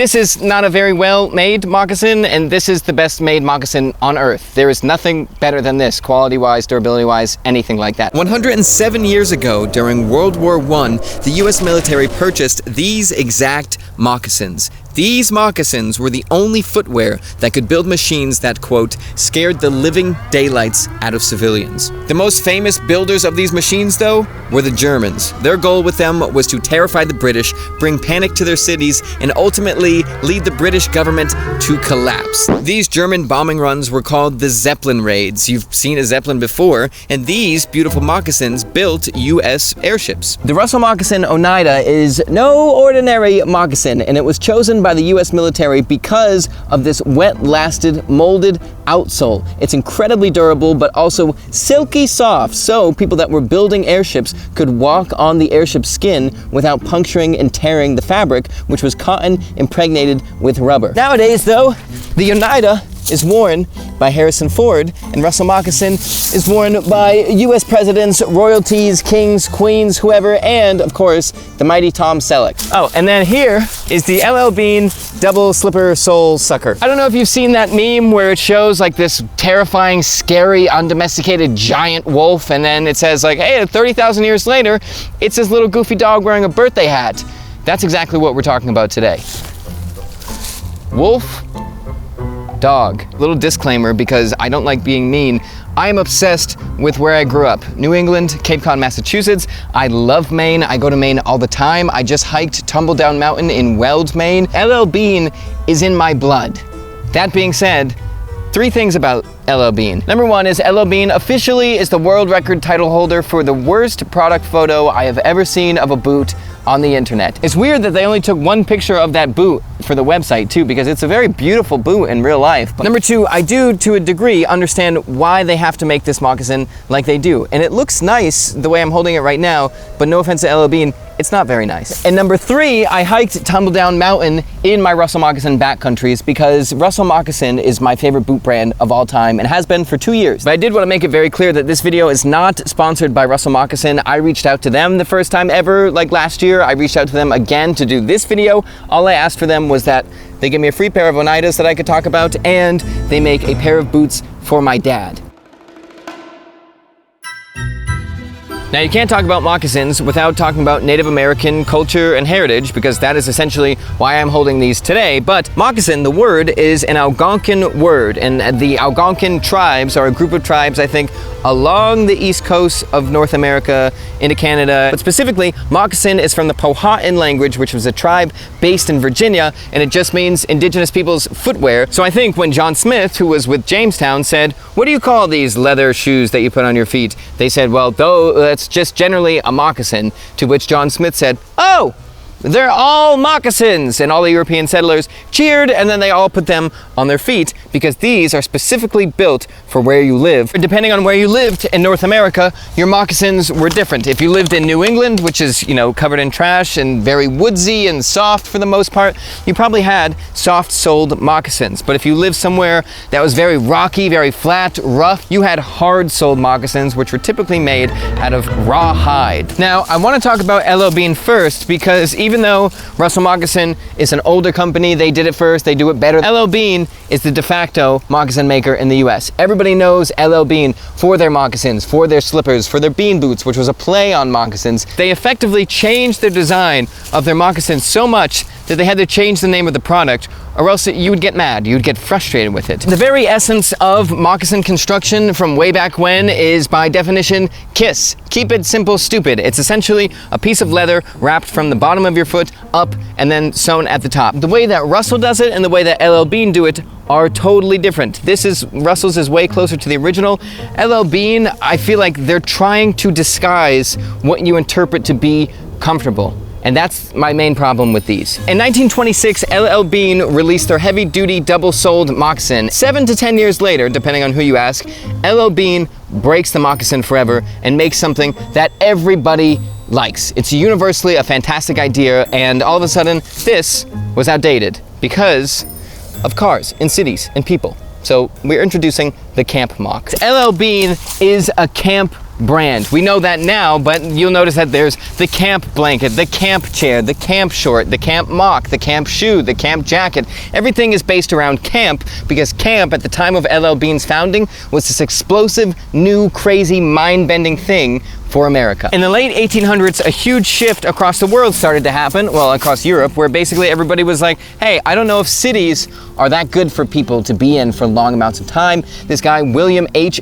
This is not a very well-made moccasin, and this is the best-made moccasin on Earth. There is nothing better than this, quality-wise, durability-wise, anything like that. 107 years ago, during World War I, the US military purchased these exact moccasins. These moccasins were the only footwear that could build machines that, quote, scared the living daylights out of civilians. The most famous builders of these machines, though, were the Germans. Their goal with them was to terrify the British, bring panic to their cities, and ultimately lead the British government to collapse. These German bombing runs were called the Zeppelin raids. You've seen a Zeppelin before, and these beautiful moccasins built US airships. The Russell Moccasin Oneida is no ordinary moccasin, and it was chosen by the US military because of this wet-lasted, molded outsole. It's incredibly durable, but also silky soft, so people that were building airships could walk on the airship skin without puncturing and tearing the fabric, which was cotton impregnated with rubber. Nowadays, though, the Oneida is worn by Harrison Ford, and Russell Moccasin is worn by US presidents, royalties, kings, queens, whoever, and, of course, the mighty Tom Selleck. Oh, and then here is the LL Bean double slipper sole sucker. I don't know if you've seen that meme where it shows like this terrifying, scary, undomesticated giant wolf, and then it says like, hey, 30,000 years later, it's this little goofy dog wearing a birthday hat. That's exactly what we're talking about today. Wolf, dog. Little disclaimer, because I don't like being mean. I am obsessed with where I grew up. New England, Cape Cod, Massachusetts. I love Maine. I go to Maine all the time. I just hiked Tumbledown Mountain in Weld, Maine. LL Bean is in my blood. That being said, 3 things about LL Bean. Number 1 is LL Bean officially is the world record title holder for the worst product photo I have ever seen of a boot on the internet. It's weird that they only took 1 picture of that boot for the website too, because it's a very beautiful boot in real life. But number 2, I do to a degree understand why they have to make this moccasin like they do. And it looks nice the way I'm holding it right now, but no offense to LL Bean, it's not very nice. And number 3, I hiked Tumbledown Mountain in my Russell Moccasin backcountries because Russell Moccasin is my favorite boot brand of all time and has been for 2 years. But I did want to make it very clear that this video is not sponsored by Russell Moccasin. I reached out to them the first time ever, like last year. I reached out to them again to do this video. All I asked for them was that they give me a free pair of Oneidas that I could talk about, and they make a pair of boots for my dad. Now, you can't talk about moccasins without talking about Native American culture and heritage, because that is essentially why I'm holding these today. But moccasin, the word, is an Algonquin word, and the Algonquin tribes are a group of tribes, I think, along the east coast of North America into Canada. But specifically, moccasin is from the Powhatan language, which was a tribe based in Virginia, and it just means indigenous people's footwear. So I think when John Smith, who was with Jamestown, said, "What do you call these leather shoes that you put on your feet?" They said, "Well, though that's just generally a moccasin," to which John Smith said, "Oh, they're all moccasins," and all the European settlers cheered, and then they all put them on their feet because these are specifically built for where you live. Depending on where you lived in North America, your moccasins were different. If you lived in New England, which is, you know, covered in trash and very woodsy and soft for the most part, you probably had soft-soled moccasins. But if you lived somewhere that was very rocky, very flat, rough, you had hard-soled moccasins, which were typically made out of raw hide. Now, I want to talk about LL Bean first because even though Russell Moccasin is an older company, they did it first, they do it better, LL Bean is the de facto moccasin maker in the US. Everybody knows LL Bean for their moccasins, for their slippers, for their bean boots, which was a play on moccasins. They effectively changed the design of their moccasins so much that they had to change the name of the product, or else you would get mad, you would get frustrated with it. The very essence of moccasin construction from way back when is, by definition, KISS. Keep it simple, stupid. It's essentially a piece of leather wrapped from the bottom of your foot up and then sewn at the top. The way that Russell does it and the way that LL Bean do it are totally different. Russell's is way closer to the original. LL Bean, I feel like they're trying to disguise what you interpret to be comfortable. And that's my main problem with these. In 1926, LL Bean released their heavy-duty double-soled moccasin. 7 to 10 years later, depending on who you ask, LL Bean breaks the moccasin forever and makes something that everybody likes. It's universally a fantastic idea, and all of a sudden, this was outdated because of cars and cities and people. So we're introducing the camp mock. LL Bean is a camp brand. We know that now, but you'll notice that there's the camp blanket, the camp chair, the camp short, the camp mock, the camp shoe, the camp jacket. Everything is based around camp because camp at the time of LL Bean's founding was this explosive, new, crazy, mind-bending thing for America. In the late 1800s, a huge shift across the world started to happen, well, across Europe, where basically everybody was like, hey, I don't know if cities are that good for people to be in for long amounts of time. This guy, William H.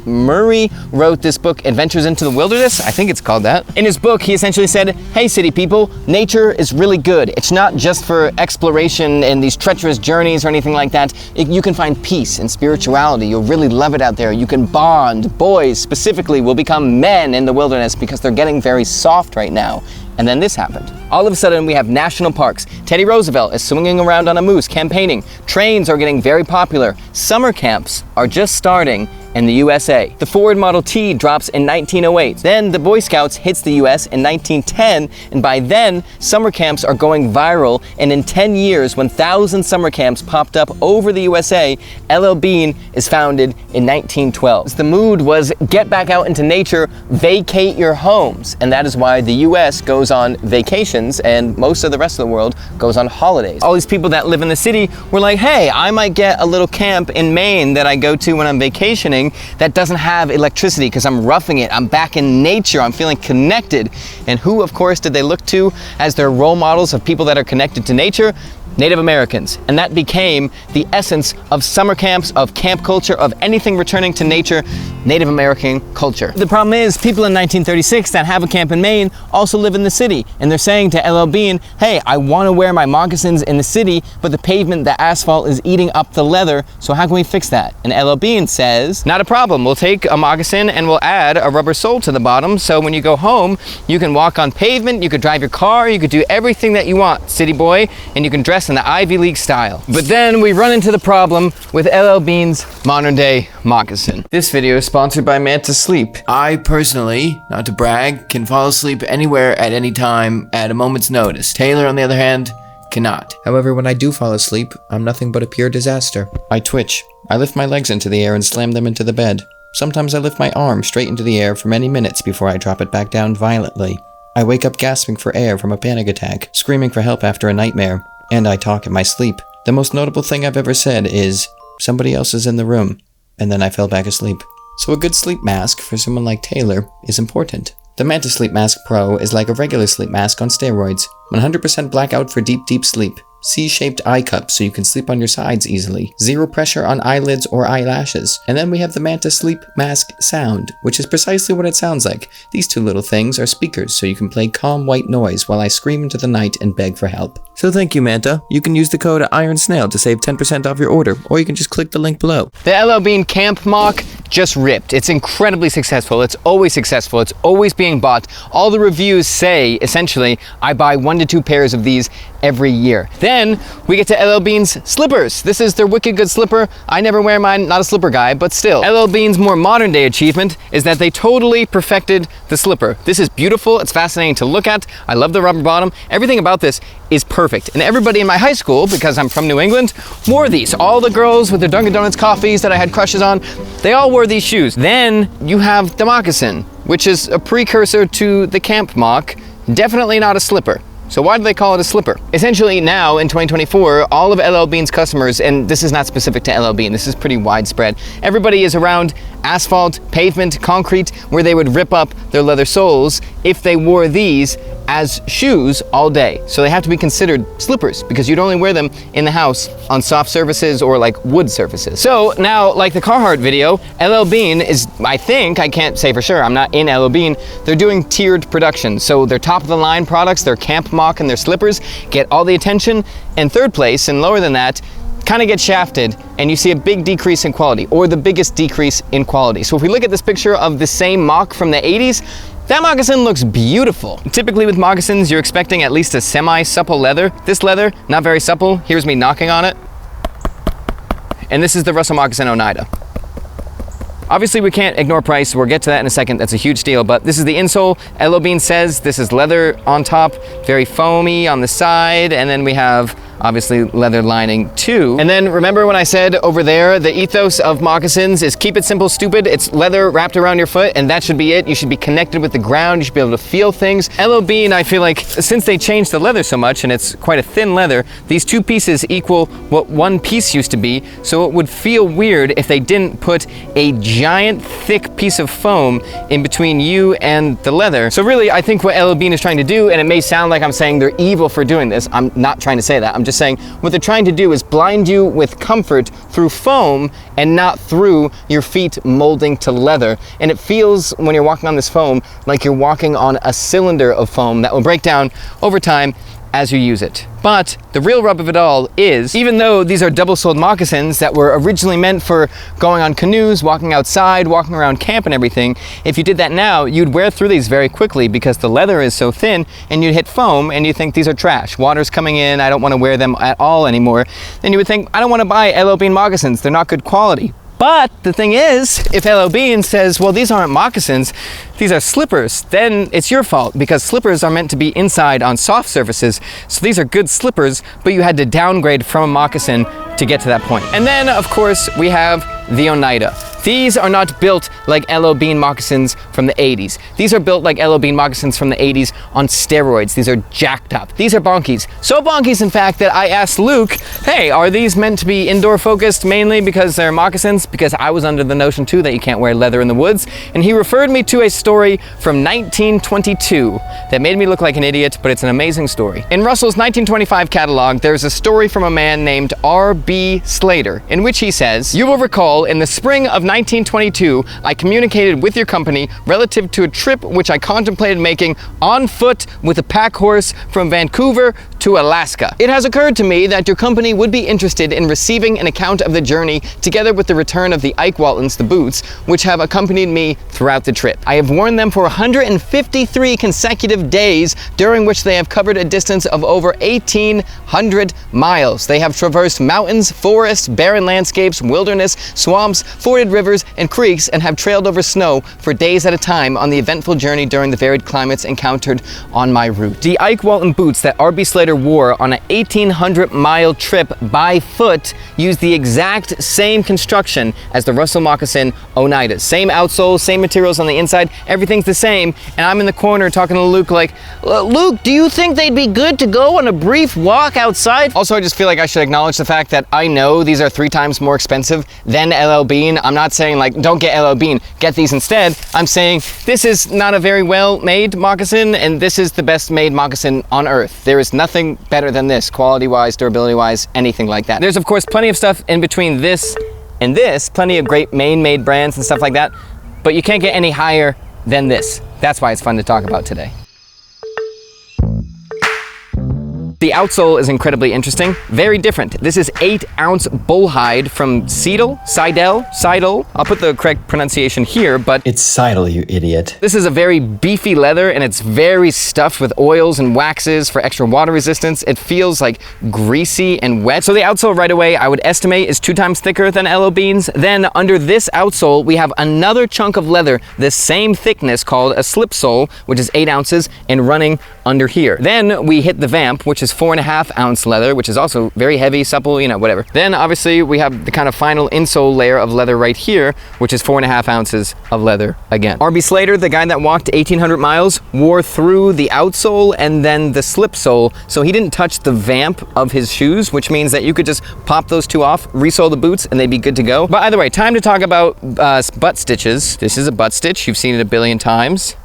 Murray, wrote this book, Adventures into the Wilderness, I think it's called that. In his book, he essentially said, hey, city people, nature is really good. It's not just for exploration and these treacherous journeys or anything like that. You can find peace and spirituality. You'll really love it out there. You can bond. Boys, specifically, will become men in the wilderness because they're getting very soft right now. And then this happened. All of a sudden, we have national parks. Teddy Roosevelt is swinging around on a moose, campaigning. Trains are getting very popular. Summer camps are just starting in the USA. The Ford Model T drops in 1908. Then the Boy Scouts hits the US in 1910, and by then, summer camps are going viral, and in 10 years, when 1,000 summer camps popped up over the USA, LL Bean is founded in 1912. The mood was get back out into nature, vacate your homes, and that is why the US goes on vacations, and most of the rest of the world goes on holidays. All these people that live in the city were like, hey, I might get a little camp in Maine that I go to when I'm vacationing that doesn't have electricity because I'm roughing it. I'm back in nature. I'm feeling connected. And who, of course, did they look to as their role models of people that are connected to nature? Native Americans. And that became the essence of summer camps, of camp culture, of anything returning to nature, Native American culture. The problem is people in 1936 that have a camp in Maine also live in the city. And they're saying to LL Bean, hey, I want to wear my moccasins in the city, but the pavement, the asphalt is eating up the leather. So how can we fix that? And LL Bean says, not a problem. We'll take a moccasin and we'll add a rubber sole to the bottom. So when you go home, you can walk on pavement, you could drive your car, you could do everything that you want, city boy, and you can dress in the Ivy League style. But then we run into the problem with LL Bean's modern day moccasin. This video is sponsored by Manta Sleep. I personally, not to brag, can fall asleep anywhere at any time at a moment's notice. Taylor, on the other hand, cannot. However, when I do fall asleep, I'm nothing but a pure disaster. I twitch. I lift my legs into the air and slam them into the bed. Sometimes I lift my arm straight into the air for many minutes before I drop it back down violently. I wake up gasping for air from a panic attack, screaming for help after a nightmare. And I talk in my sleep. The most notable thing I've ever said is, somebody else is in the room, and then I fell back asleep. So a good sleep mask for someone like Taylor is important. The Manta Sleep Mask Pro is like a regular sleep mask on steroids. 100% blackout for deep, deep sleep. C-shaped eye cups so you can sleep on your sides easily. Zero pressure on eyelids or eyelashes. And then we have the Manta Sleep Mask Sound, which is precisely what it sounds like. These two little things are speakers so you can play calm white noise while I scream into the night and beg for help. So thank you, Manta. You can use the code IRONSNAIL to save 10% off your order, or you can just click the link below. The LL Bean Camp Mock just ripped. It's incredibly successful. It's always successful. It's always being bought. All the reviews say, essentially, I buy 1 to 2 pairs of these every year. Then we get to LL Bean's slippers. This is their wicked good slipper. I never wear mine, not a slipper guy, but still. LL Bean's more modern day achievement is that they totally perfected the slipper. This is beautiful. It's fascinating to look at. I love the rubber bottom. Everything about this is perfect. And everybody in my high school, because I'm from New England, wore these. All the girls with their Dunkin' Donuts coffees that I had crushes on, they all wore these shoes. Then you have the moccasin, which is a precursor to the camp mock. Definitely not a slipper. So why do they call it a slipper? Essentially now in 2024, all of LL Bean's customers, and this is not specific to LL Bean, this is pretty widespread, everybody is around asphalt, pavement, concrete, where they would rip up their leather soles if they wore these as shoes all day. So they have to be considered slippers because you'd only wear them in the house on soft surfaces or like wood surfaces. So now, like the Carhartt video, LL Bean is, I think, I can't say for sure, I'm not in LL Bean, they're doing tiered production. So their top of the line products, their camp mock and their slippers get all the attention, and third place and lower than that kind of get shafted, and you see a big decrease in quality, or the biggest decrease in quality. So if we look at this picture of the same mock from the 80s, that moccasin looks beautiful. Typically with moccasins, you're expecting at least a semi-supple leather. This leather, not very supple. Here's me knocking on it. And this is the Russell Moccasin Oneida. Obviously we can't ignore price, we'll get to that in a second, that's a huge deal, but this is the insole. LL Bean says this is leather on top, very foamy on the side, and then we have obviously leather lining too. And then remember when I said over there, the ethos of moccasins is keep it simple, stupid. It's leather wrapped around your foot, and that should be it. You should be connected with the ground. You should be able to feel things. LL Bean, I feel like, since they changed the leather so much, and it's quite a thin leather, these two pieces equal what one piece used to be, so it would feel weird if they didn't put a giant, thick piece of foam in between you and the leather. So really, I think what LL Bean is trying to do, and it may sound like I'm saying they're evil for doing this, I'm not trying to say that. I'm just saying what they're trying to do is blind you with comfort through foam and not through your feet molding to leather. And it feels, when you're walking on this foam, like you're walking on a cylinder of foam that will break down over time as you use it. But the real rub of it all is, even though these are double-soled moccasins that were originally meant for going on canoes, walking outside, walking around camp and everything, if you did that now, you'd wear through these very quickly because the leather is so thin, and you'd hit foam and you think these are trash. Water's coming in, I don't want to wear them at all anymore. Then you would think, I don't want to buy LL Bean moccasins, they're not good quality. But the thing is, if LL Bean says, well, these aren't moccasins, these are slippers, then it's your fault because slippers are meant to be inside on soft surfaces. So these are good slippers, but you had to downgrade from a moccasin to get to that point. And then, of course, we have the Oneida. These are not built like LL Bean moccasins from the 80s. These are built like LL Bean moccasins from the 80s on steroids. These are jacked up. These are bonkies. So bonkies, in fact, that I asked Luke, hey, are these meant to be indoor focused mainly because they're moccasins? Because I was under the notion too that you can't wear leather in the woods. And he referred me to a story from 1922 that made me look like an idiot, but it's an amazing story. In Russell's 1925 catalog, there's a story from a man named R.B. Slater, in which he says, you will recall in the spring of 1922, I communicated with your company relative to a trip which I contemplated making on foot with a pack horse from Vancouver to Alaska. It has occurred to me that your company would be interested in receiving an account of the journey together with the return of the Ike Waltons, the boots, which have accompanied me throughout the trip. I have worn them for 153 consecutive days, during which they have covered a distance of over 1,800 miles. They have traversed mountains, forests, barren landscapes, wilderness, swamps, forded rivers, and creeks, and have trailed over snow for days at a time on the eventful journey during the varied climates encountered on my route. The Ike Walton boots that R.B. Slater wore on an 1,800-mile trip by foot used the exact same construction as the Russell Moccasin Oneida. Same outsole, same materials on the inside, everything's the same, and I'm in the corner talking to Luke like, Luke, do you think they'd be good to go on a brief walk outside? Also, I just feel like I should acknowledge the fact that I know these are 3 times more expensive than LL Bean. I'm not saying like, don't get LL Bean, get these instead. I'm saying this is not a very well-made moccasin, and this is the best made moccasin on earth. There is nothing better than this, quality-wise, durability-wise, anything like that. There's of course plenty of stuff in between this and this, plenty of great Maine-made brands and stuff like that, but you can't get any higher than this. That's why it's fun to talk about today. The outsole is incredibly interesting, very different. This is 8-ounce bull hide from Seidel, I'll put the correct pronunciation here, but it's Seidel, you idiot. This is a very beefy leather, and it's very stuffed with oils and waxes for extra water resistance. It feels like greasy and wet. So the outsole right away, I would estimate, is 2 times thicker than LL Bean's. Then under this outsole, we have another chunk of leather, the same thickness, called a slip sole, which is 8 ounces and running under here. Then we hit the vamp, which is 4.5-ounce leather, which is also very heavy, supple, you know, whatever. Then obviously we have the kind of final insole layer of leather right here, which is 4.5 ounces of leather again. R.B. Slater, the guy that walked 1,800 miles, wore through the outsole and then the slip sole, so he didn't touch the vamp of his shoes, which means that you could just pop those 2 off, resole the boots, and they'd be good to go. But either way, time to talk about butt stitches. This is a butt stitch. You've seen it a billion times.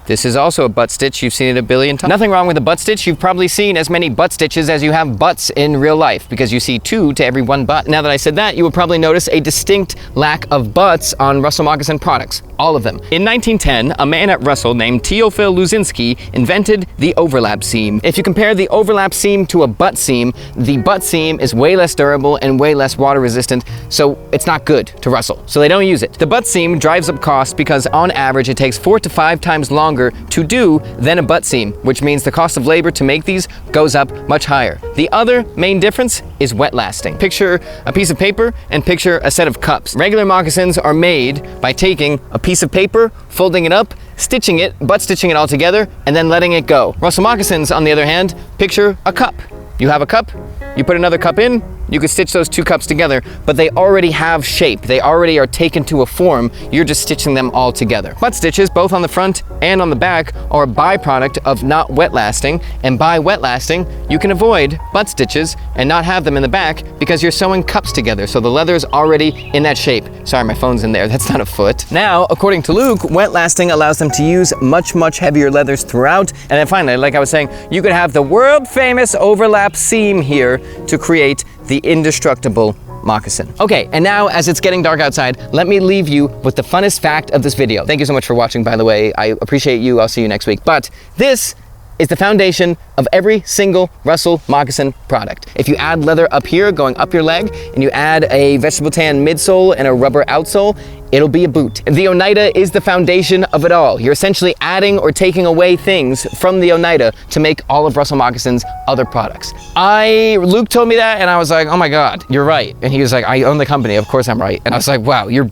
This is also a butt stitch. You've seen it a billion times. Nothing wrong with a butt stitch. You've probably seen as many butt stitches as you have butts in real life, because you see 2 to every 1 butt. Now that I said that, you will probably notice a distinct lack of butts on Russell Moccasin products. All of them. In 1910, a man at Russell named Teofil Luzinski invented the overlap seam. If you compare the overlap seam to a butt seam, the butt seam is way less durable and way less water resistant, so it's not good to Russell. So they don't use it. The butt seam drives up cost because on average it takes 4 to 5 times longer to do than a butt seam, which means the cost of labor to make these goes up much higher. The other main difference is wet lasting. Picture a piece of paper and picture a set of cups. Regular moccasins are made by taking a piece of paper, folding it up, stitching it, butt stitching it all together, and then letting it go. Russell Moccasins, on the other hand, picture a cup. You have a cup, you put another cup in, you could stitch those two cups together, but they already have shape. They already are taken to a form. You're just stitching them all together. Butt stitches, both on the front and on the back, are a byproduct of not wet lasting, and by wet lasting, you can avoid butt stitches and not have them in the back because you're sewing cups together, so the leather's already in that shape. Sorry, my phone's in there, that's not a foot. Now, according to Luke, wet lasting allows them to use much, much heavier leathers throughout, and then finally, like I was saying, you could have the world famous overlap seam here to create the indestructible moccasin. Okay, and now as it's getting dark outside, let me leave you with the funnest fact of this video. Thank you so much for watching, by the way. I appreciate you. I'll see you next week. But this is the foundation of every single Russell Moccasin product. If you add leather up here, going up your leg, and you add a vegetable tan midsole and a rubber outsole, it'll be a boot. The Oneida is the foundation of it all. You're essentially adding or taking away things from the Oneida to make all of Russell Moccasin's other products. Luke told me that and I was like, oh my God, you're right. And he was like, I own the company, of course I'm right. And I was like, wow, you're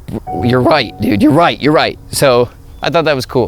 right, dude, you're right. So I thought that was cool.